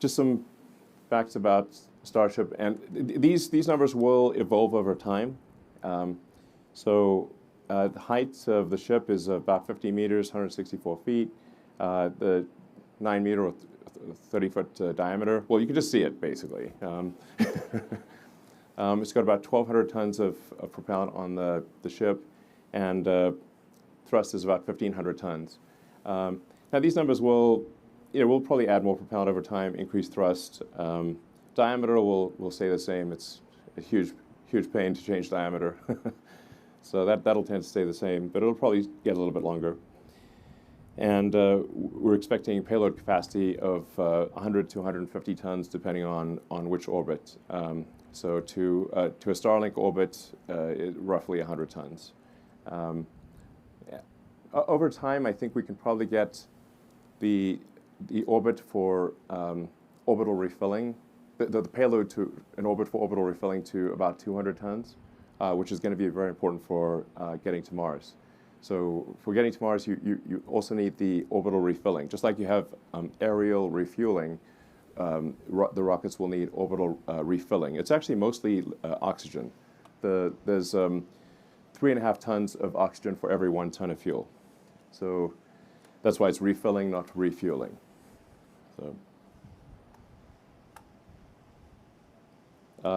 just some facts about Starship, and these numbers will evolve over time. The height of the ship is about 50 meters, 164 feet. The 9-meter or 30-foot diameter. Well, you can just see it basically. It's got about 1,200 tons of propellant on the ship, and thrust is about 1,500 tons. Now these numbers will, we'll probably add more propellant over time, increase thrust. Diameter will stay the same. It's a huge pain to change diameter. So that'll tend to stay the same, but it'll probably get a little bit longer. And we're expecting payload capacity of 100 to 150 tons, depending on which orbit. So to a Starlink orbit, roughly 100 tons. Yeah. Over time, I think we can probably get the orbit for orbital refilling, the payload to an orbit for orbital refilling to about 200 tons, which is going to be very important for getting to Mars. So for getting to Mars, you also need the orbital refilling. Just like you have aerial refueling, the rockets will need orbital refilling. It's actually mostly oxygen. There's 3.5 tons of oxygen for every 1 ton of fuel. So that's why it's refilling, not refueling. So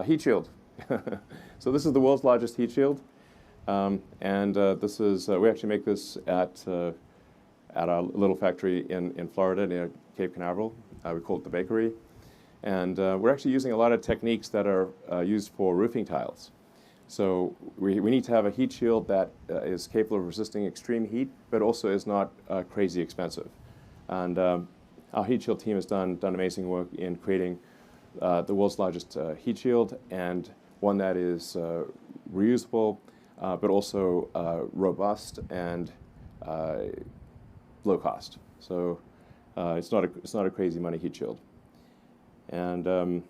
heat shield. So this is the world's largest heat shield. This is, we actually make this at our little factory in Florida near Cape Canaveral. We call it the bakery. And we're actually using a lot of techniques that are used for roofing tiles. So we need to have a heat shield that is capable of resisting extreme heat, but also is not crazy expensive. And our heat shield team has done amazing work in creating the world's largest heat shield, and one that is reusable, but also robust and low cost. So it's not a crazy money heat shield. And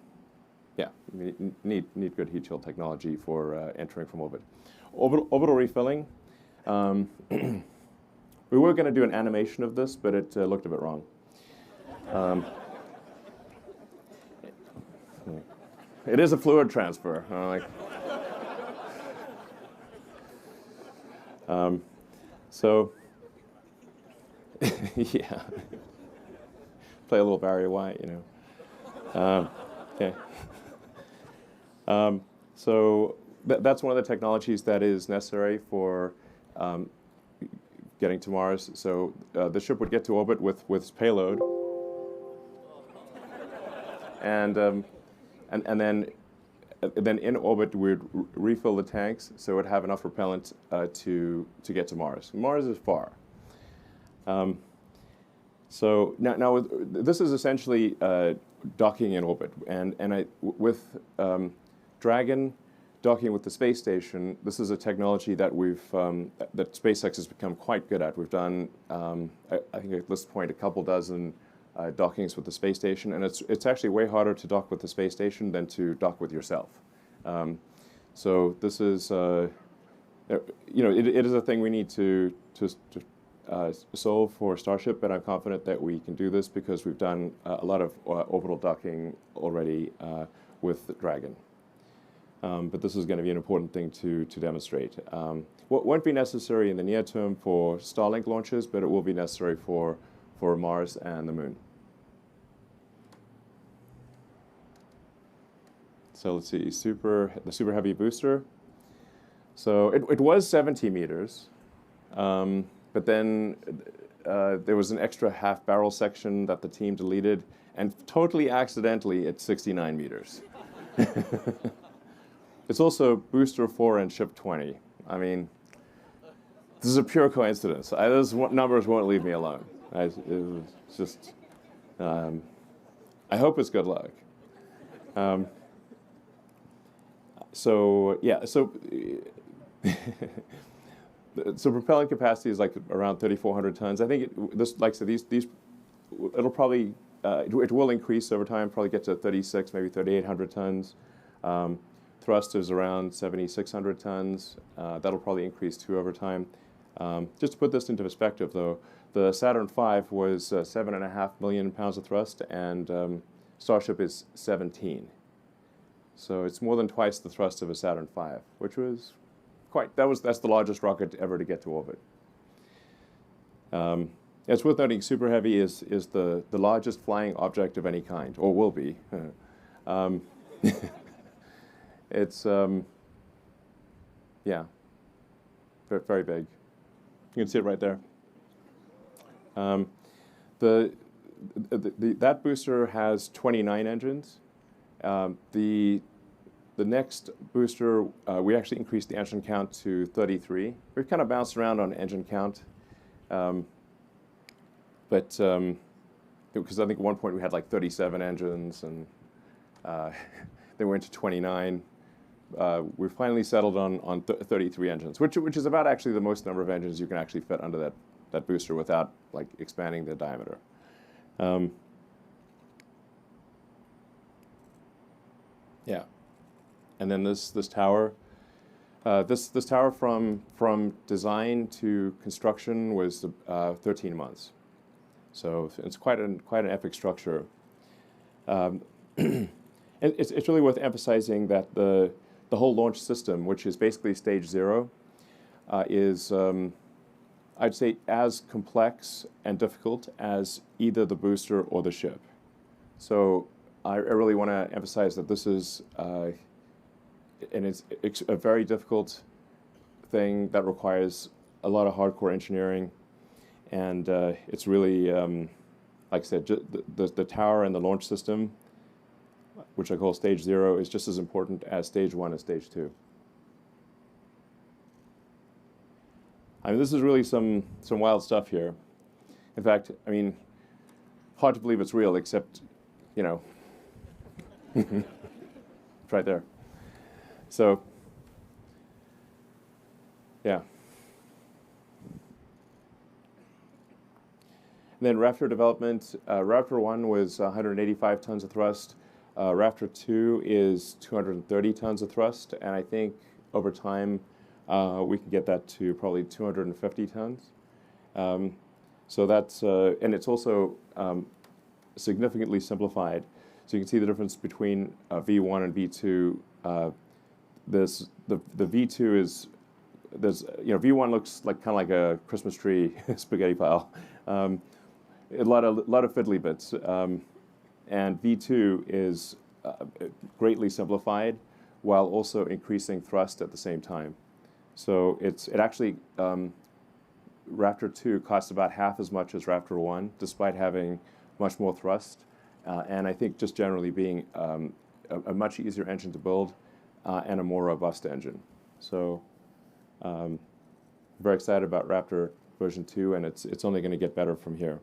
yeah, need good heat shield technology for entering from orbit. Orbital refilling. We were going to do an animation of this, but it looked a bit wrong. It is a fluid transfer. So, yeah. Play a little Barry White, Okay. So that's one of the technologies that is necessary for getting to Mars. So the ship would get to orbit with its payload, and then in orbit we'd refill the tanks, so it would have enough propellant to get to Mars. Mars is far. So now this is essentially docking in orbit, and with Dragon docking with the space station, this is a technology that that SpaceX has become quite good at. We've done, I think at this point, a couple dozen dockings with the space station, and it's actually way harder to dock with the space station than to dock with yourself. So this is, it is a thing we need to solve for Starship, but I'm confident that we can do this because we've done a lot of orbital docking already with Dragon. But this is going to be an important thing to demonstrate. What won't be necessary in the near term for Starlink launches, but it will be necessary for Mars and the Moon. So let's see, the super heavy booster. So it was 70 meters, but then there was an extra half barrel section that the team deleted, and totally accidentally it's 69 meters. It's also booster 4 and ship 20. I mean, this is a pure coincidence. Those numbers won't leave me alone. It's just, I hope it's good luck. So yeah, so propellant capacity is like around 3,400 tons. I think like I said, it'll probably it will increase over time. Probably get to 36, maybe 3,800 tons. Thrust is around 7,600 tons. That'll probably increase too over time. Just to put this into perspective, though, the Saturn V was 7.5 million pounds of thrust, and Starship is 17. So it's more than twice the thrust of a Saturn V, which was that's the largest rocket ever to get to orbit. It's worth noting Super Heavy is the largest flying object of any kind, or will be. It's, yeah, very big. You can see it right there. That booster has 29 engines. The next booster, we actually increased the engine count to 33. We've kind of bounced around on engine count. Because I think at one point we had like 37 engines, and then we went to 29. We finally settled on 33 engines, which is about actually the most number of engines you can actually fit under that booster without like expanding the diameter. Yeah, and then this tower. This tower from design to construction was 13 months. So it's quite an epic structure. It's really worth emphasizing that the whole launch system, which is basically stage 0, is I'd say as complex and difficult as either the booster or the ship. So I really want to emphasize that this is and it's a very difficult thing that requires a lot of hardcore engineering. And it's really, like I said, the tower and the launch system, which I call stage 0, is just as important as stage 1 and stage 2. I mean, this is really some wild stuff here. In fact, I mean, hard to believe it's real, except, you know, it's right there. So, yeah. And then Raptor development, Raptor 1 was 185 tons of thrust. Raptor 2 is 230 tons of thrust, and I think over time we can get that to probably 250 tons. So that's, and it's also significantly simplified. So you can see the difference between V1 and V2. The V2 is, V1 looks like kind of like a Christmas tree spaghetti pile. A lot of fiddly bits, and V2 is greatly simplified while also increasing thrust at the same time. So it actually Raptor 2 costs about half as much as Raptor 1, despite having much more thrust, and I think just generally being a much easier engine to build and a more robust engine. So very excited about Raptor version 2, and it's only going to get better from here.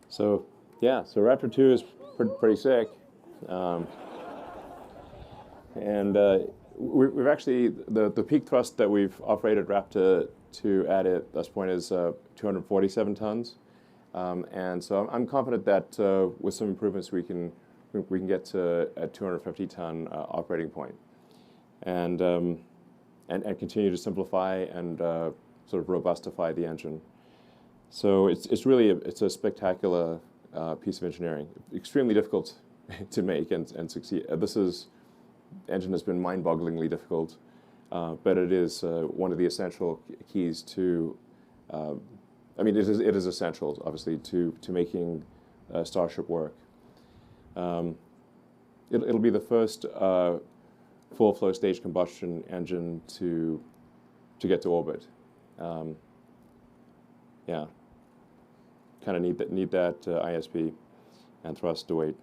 So yeah, so Raptor 2 is pretty sick, and we've actually the peak thrust that we've operated Raptor 2 at this point is 247 tons, and so I'm confident that with some improvements we can get to a 250 ton operating point, and continue to simplify and sort of robustify the engine. So it's really a spectacular piece of engineering. Extremely difficult to make and succeed. Engine has been mind-bogglingly difficult, but it is one of the essential keys to. I mean, it is essential, obviously, to making Starship work. It'll be the first full flow stage combustion engine to get to orbit. Yeah, kind of need that ISP and thrust to weight.